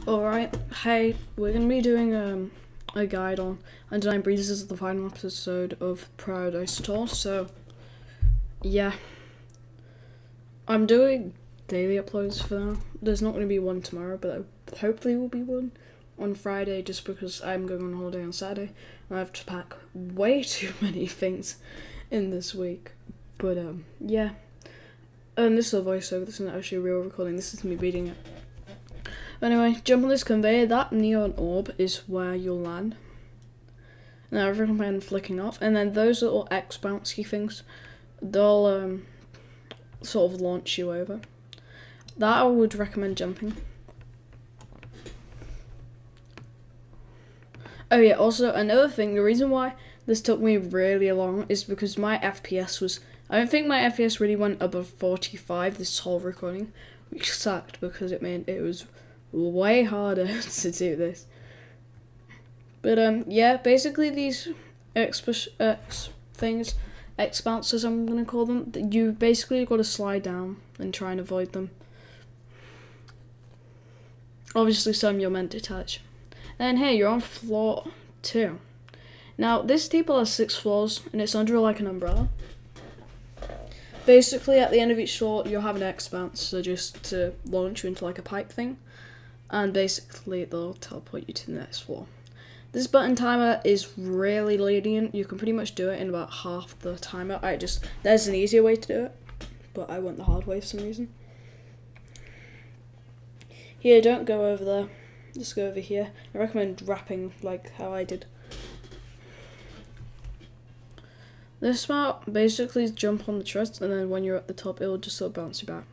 Alright, hey, we're going to be doing a guide on Undying Breezes. This is the final episode of Paradise Tour, so yeah. I'm doing daily uploads for now. There's not going to be one tomorrow, but hopefully will be one on Friday just because I'm going on holiday on Saturday and I have to pack way too many things in this week. But yeah. This is a voiceover, this isn't actually a real recording, this is me reading it. Anyway, jump on this conveyor. That neon orb is where you'll land. Now I recommend flicking off, and then those little X bouncy things, they'll sort of launch you over. That I would recommend jumping. Oh yeah, also another thing, the reason why this took me really long is because my FPS was, I don't think my FPS really went above 45 this whole recording, which sucked because it meant it was way harder to do this. But yeah, basically these X bouncers I'm gonna call them, you basically got to slide down and try and avoid them. Obviously some you're meant to touch. And here you're on floor 2. Now this Steeple has 6 floors and it's under like an umbrella. Basically at the end of each floor you'll have an X bouncer just to launch you into like a pipe thing. And basically they'll teleport you to the next floor. This button timer is really lenient. You can pretty much do it in about half the timer. There's an easier way to do it, but I went the hard way for some reason. Here, don't go over there. Just go over here. I recommend wrapping like how I did. This part basically is jump on the truss, and then when you're at the top, it'll just sort of bounce you back.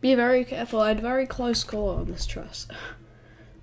Be very careful, I had a very close call on this truss.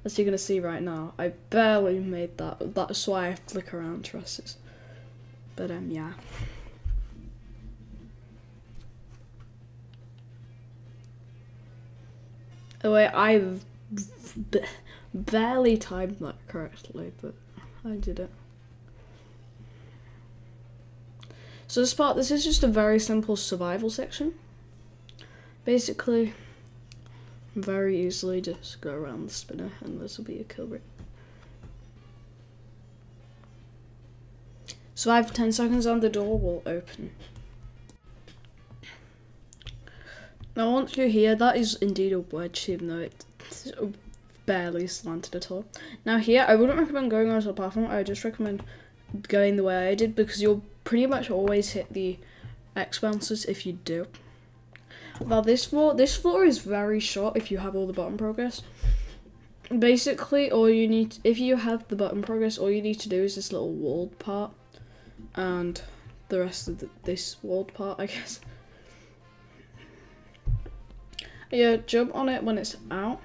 As you're going to see right now, I barely made that. That's why I flick around trusses. But yeah. Anyway, I barely timed that correctly, but I did it. So this is just a very simple survival section. Basically, very easily just go around the spinner and this will be a kill rate. Survive for 10 seconds and the door will open. Now once you're here, that is indeed a wedge even though it's barely slanted at all. Now here, I wouldn't recommend going onto the platform, I would just recommend going the way I did because you'll pretty much always hit the X bouncers if you do. Now this floor is very short if you have all the button progress. Basically, if you have the button progress, all you need to do is this little walled part, and the rest of this walled part, I guess. Yeah, jump on it when it's out,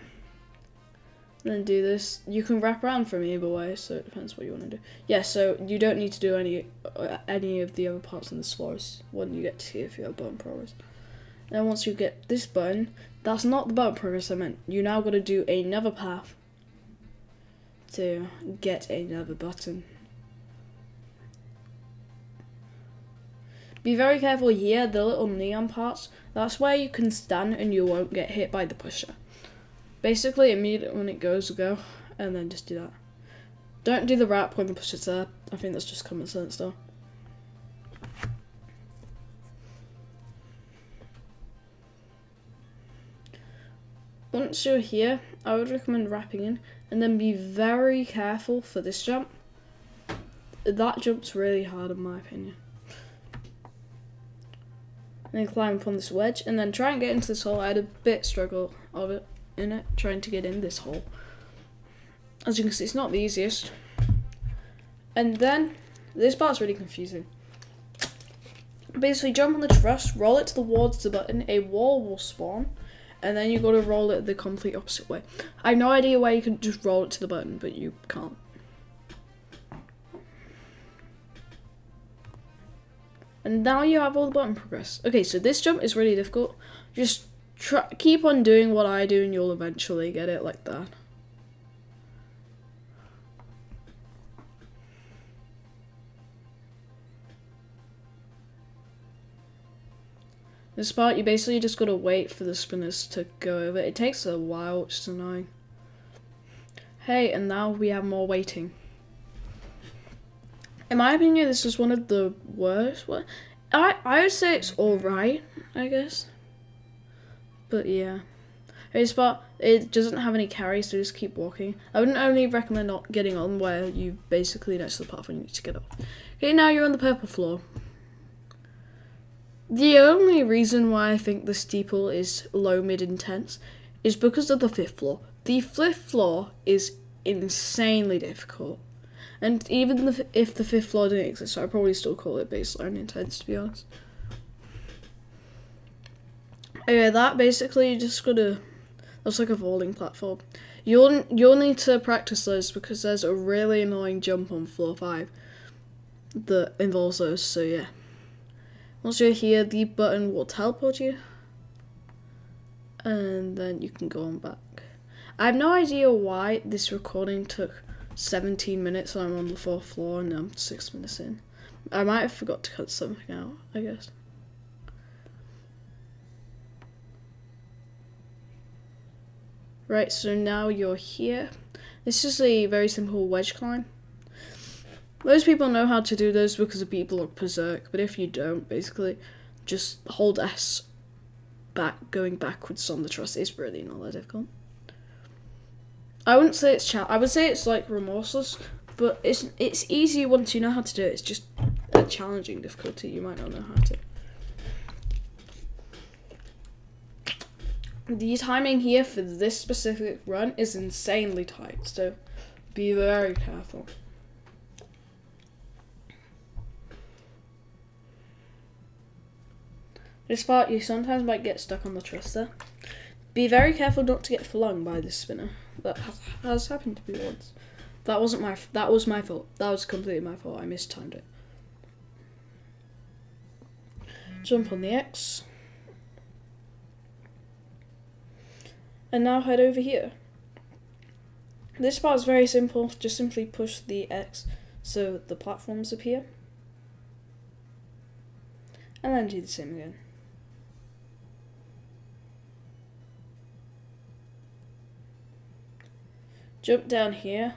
then do this. You can wrap around from either way, so it depends what you want to do. Yeah, so you don't need to do any of the other parts on this floor when you get to see if you have button progress. Then once you get this button, that's not the button progress I meant. You now got to do another path to get another button. Be very careful here, the little neon parts. That's where you can stand and you won't get hit by the pusher. Basically, immediately when it goes, go, and then just do that. Don't do the wrap when the pusher's there. I think that's just common sense though. Once you're here, I would recommend wrapping in, and then be very careful for this jump. That jump's really hard in my opinion. And then climb up on this wedge, and then try and get into this hole. I had a bit struggle of it in it, trying to get in this hole. As you can see, it's not the easiest. And then, this part's really confusing. Basically, jump on the truss, roll it towards the button, a wall will spawn, and then you got to roll it the complete opposite way. I have no idea why you can just roll it to the button, but you can't. And now you have all the button progress. Okay, so this jump is really difficult. Just keep on doing what I do and you'll eventually get it like that. This part, you basically just gotta wait for the spinners to go over. It takes a while, which is annoying. Hey, and now we have more waiting. In my opinion, this is one of the worst. I would say it's alright, I guess. But yeah. This part, it doesn't have any carries, so just keep walking. I wouldn't only recommend not getting on where you basically next to the platform you need to get off. Okay, now you're on the purple floor. The only reason why I think the steeple is low, mid, intense is because of the 5th floor. The 5th floor is insanely difficult. And even if the 5th floor didn't exist, I'd probably still call it baseline intense, to be honest. Okay, that basically you just gotta... That's like a falling platform. You'll need to practice those because there's a really annoying jump on floor 5 that involves those, so yeah. Once you're here, the button will teleport you. And then you can go on back. I have no idea why this recording took 17 minutes and I'm on the 4th floor and I'm 6 minutes in. I might have forgot to cut something out, I guess. Right, so now you're here. This is a very simple wedge climb. Most people know how to do this because of people like Berserk, but if you don't, basically, just hold S going backwards on the truss. It's really not that difficult. I wouldn't say it's I would say it's like remorseless, but it's easy once you know how to do it. It's just a challenging difficulty. You might not know how to. The timing here for this specific run is insanely tight, so be very careful. This part, you sometimes might get stuck on the truss there. Be very careful not to get flung by this spinner. That has happened to me once. That was my fault. That was completely my fault. I mistimed it. Jump on the X. And now head over here. This part is very simple. Just simply push the X so the platforms appear. And then do the same again. Jump down here.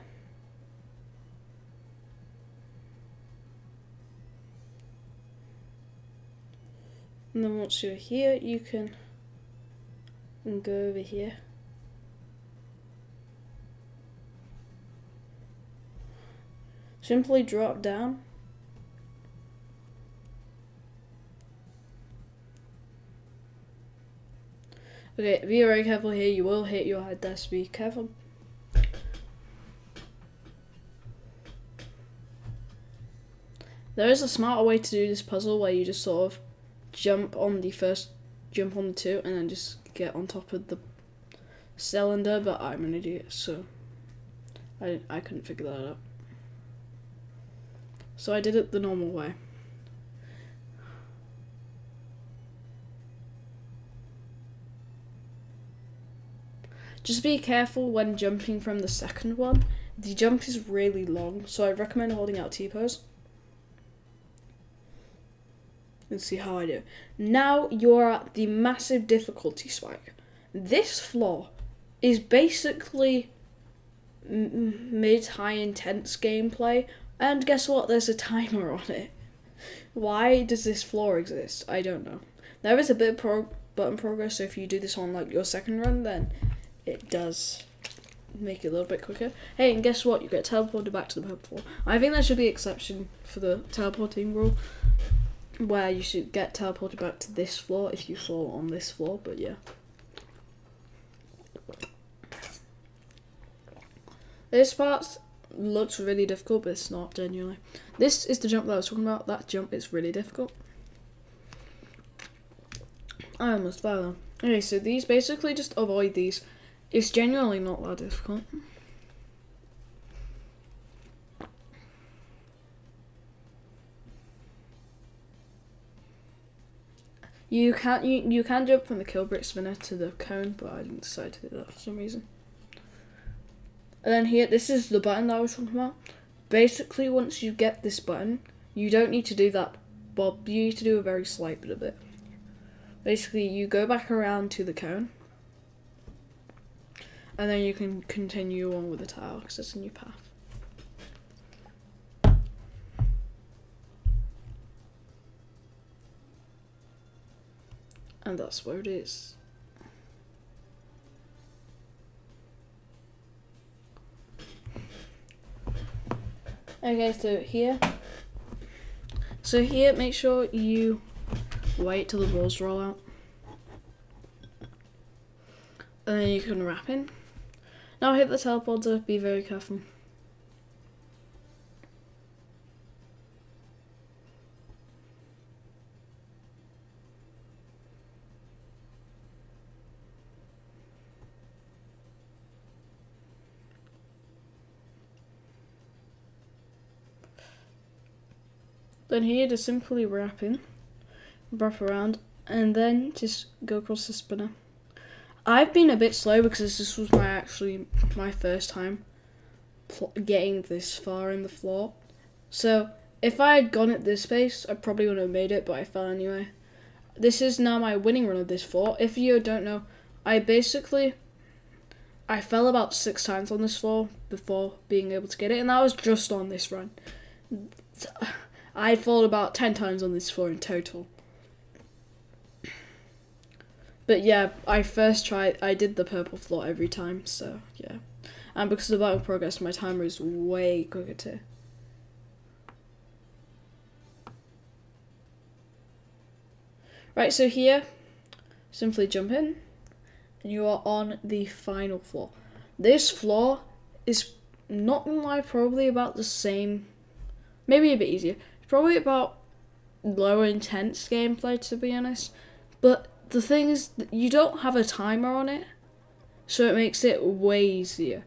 And then once you're here, you can go over here. Simply drop down. Okay, be very careful here. You will hit your head there, so be careful. There is a smarter way to do this puzzle where you just sort of jump on the 2 and then just get on top of the cylinder, but I'm an idiot, so I couldn't figure that out. So I did it the normal way. Just be careful when jumping from the second one. The jump is really long, so I recommend holding out T-pose. Let's see how I do. Now you're at the massive difficulty spike. This floor is basically mid-high intense gameplay, and guess what? There's a timer on it. Why does this floor exist? I don't know. There is a bit of button progress, so if you do this on like your second run, then it does make it a little bit quicker. Hey, and guess what? You get teleported back to the purple floor. I think that should be an exception for the teleporting rule, where you should get teleported back to this floor if you fall on this floor, but yeah. This part looks really difficult, but it's not, genuinely. This is the jump that I was talking about. That jump is really difficult. I almost fell. Okay, so these, basically just avoid these. It's genuinely not that difficult. You can jump from the kill brick spinner to the cone, but I didn't decide to do that for some reason. And then here, this is the button that I was talking about. Basically, once you get this button, you don't need to do that bob. You need to do a very slight bit of it. basically you go back around to the cone, and then you can continue on with the tile because it's a new path. And that's where it is. Okay, so here, make sure you wait till the balls roll out. And then you can wrap in. Now hit the teleporter, be very careful. Then here, just simply wrap around, and then just go across the spinner. I've been a bit slow because this was my first time getting this far in the floor. So if I had gone at this pace, I probably wouldn't have made it, but I fell anyway. This is now my winning run of this floor. If you don't know, I fell about 6 times on this floor before being able to get it, and that was just on this run. I fallen about 10 times on this floor in total. But yeah, I did the purple floor every time, so yeah. And because of the battle progress, my timer is way quicker too. Right, so here, simply jump in, and you are on the final floor. This floor is, not gonna lie, probably about the same, maybe a bit easier. It's probably about lower intense gameplay, to be honest. But the thing is, you don't have a timer on it, so it makes it way easier.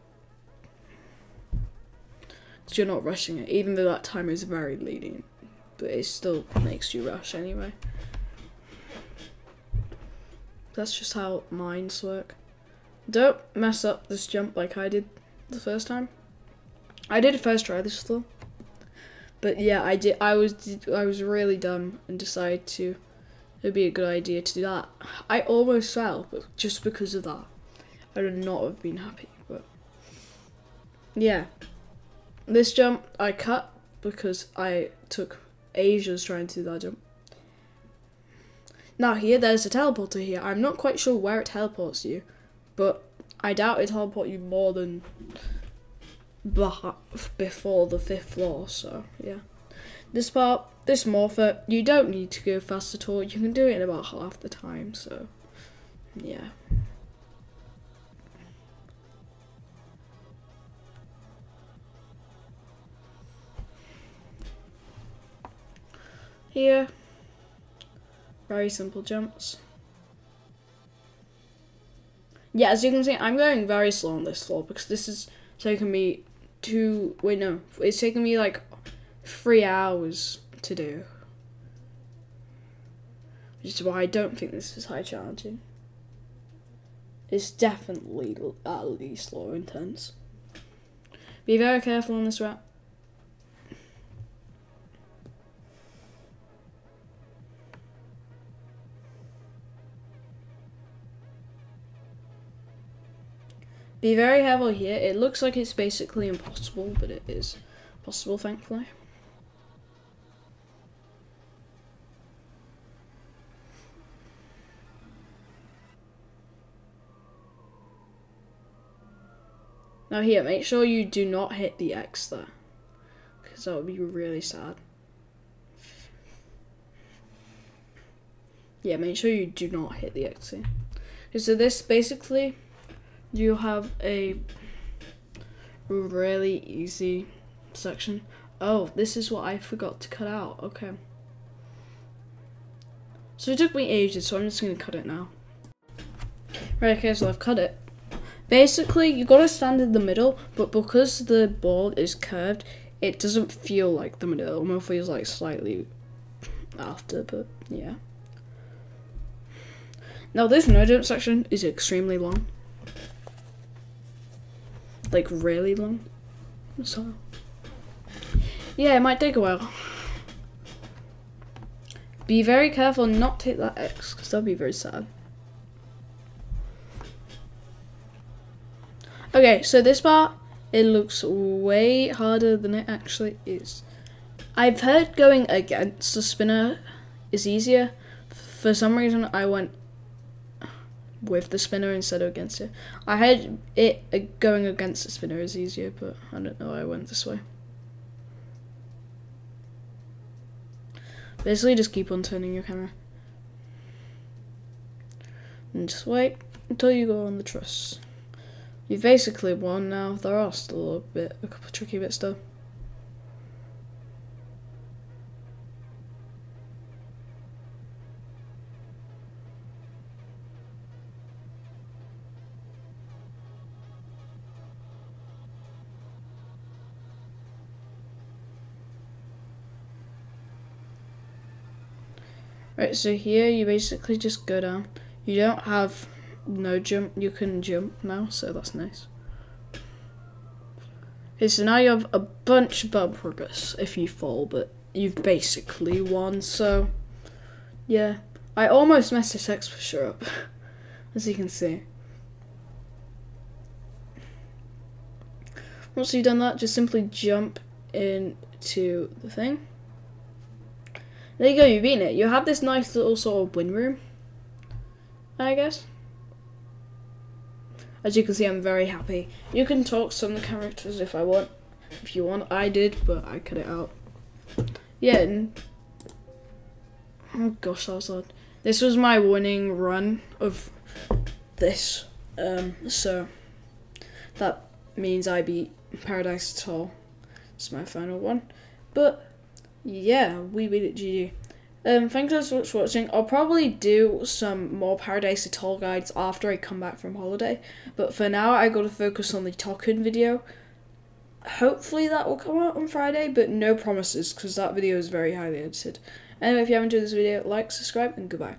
Because you're not rushing it, even though that timer is very lenient. But it still makes you rush anyway. That's just how mines work. Don't mess up this jump like I did the first time. I did first try this floor. But yeah, I was really dumb and decided it'd be a good idea to do that. I almost fell, but just because of that, I would not have been happy. But yeah, this jump I cut because I took ages trying to do that jump. Now here, there's a teleporter here. I'm not quite sure where it teleports you, but I doubt it teleports you more than before the 5th floor, so yeah. This morpher, you don't need to go fast at all. You can do it in about half the time, so yeah. Here, very simple jumps. Yeah, as you can see, I'm going very slow on this floor because this is taking me it's taking me like 3 hours to do. Which is why I don't think this is high challenging. It's definitely at least low intense. Be very careful on this route. Be very careful here. It looks like it's basically impossible, but it is possible, thankfully. Now here, make sure you do not hit the X there, because that would be really sad. Yeah, make sure you do not hit the X here. Okay, so this basically, you have a really easy section. Oh, this is what I forgot to cut out. Okay. So it took me ages, so I'm just going to cut it now. Right, okay, so I've cut it. Basically, you got to stand in the middle, but because the ball is curved, it doesn't feel like the middle. It almost feels like slightly after, but yeah. Now this no jump section is extremely long. Like really long. So yeah, it might take a while. be very careful and not take that X, because that'd be very sad. Okay, so this part, it looks way harder than it actually is. I've heard going against the spinner is easier. For some reason, I went with the spinner instead of against it. I heard it going against the spinner is easier, but I don't know, I went this way. Basically, just keep on turning your camera. And just wait until you go on the truss. You've basically won now. There are still a couple of tricky bits though. Right, so here you basically just go down. You don't have no jump, you can jump now, so that's nice. Okay, so now you have a bunch of bump progress if you fall, but you've basically won, so yeah. I almost messed this X pusher up, as you can see. Once you've done that, just simply jump into the thing. There you go, you've beaten it. You have this nice little sort of win room, I guess. As you can see, I'm very happy. You can talk some of the characters if I want. If you want, I did, but I cut it out. Yeah, and oh gosh, that was hard. This was my winning run of this. So that means I beat Paradise Atoll. It's my final one. But yeah, we beat it, GG. Thanks so much for watching. I'll probably do some more Paradise Atoll guides after I come back from holiday. But for now, I got to focus on the Talkhood video. Hopefully that will come out on Friday, but no promises, because that video is very highly edited. Anyway, if you haven't enjoyed this video, like, subscribe, and goodbye.